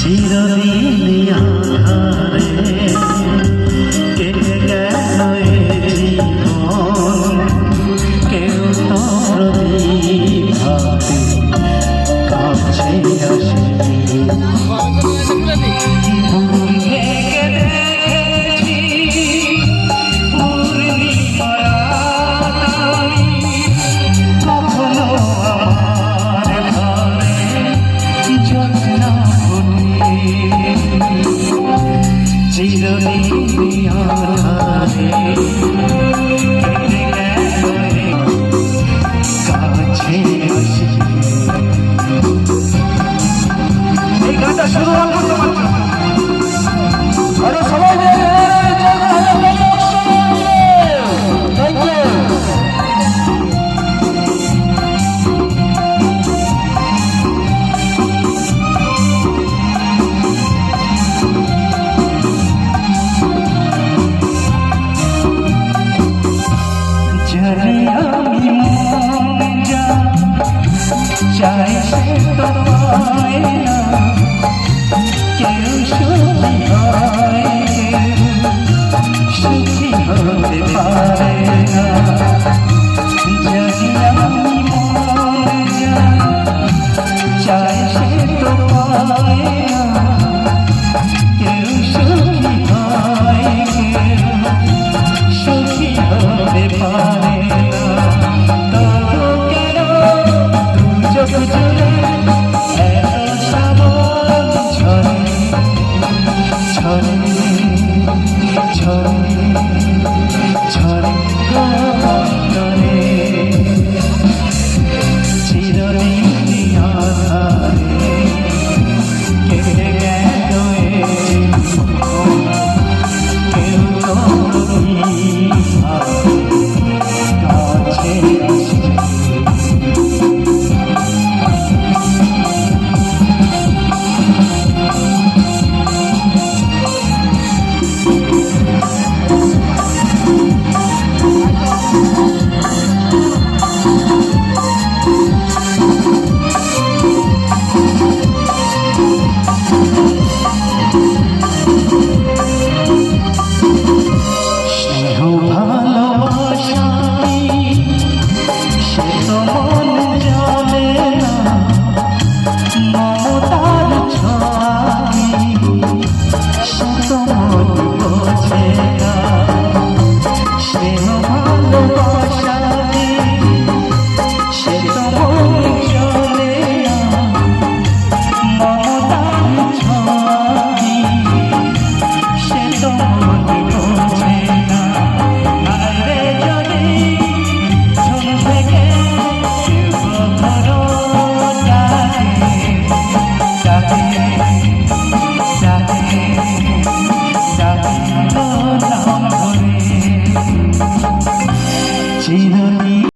চিরদিন আধারে কেটে গেল এ জীবন, কেউ তো প্রদীপ হাতে কাছে আসেনি। চিরদিন আধারে কেটে গেল কাছে আসি। এই গানটা শুরু করতে পারছো? আরে সবাই আমি মন যা চাই সে তো পায় না, কেউ সুখী হয় সুখী হতে পারে না। যদি আমি মন যা চাই সে তো পায় না, কেউ সুখী হয় সুখী হতে পারে। ছড়ে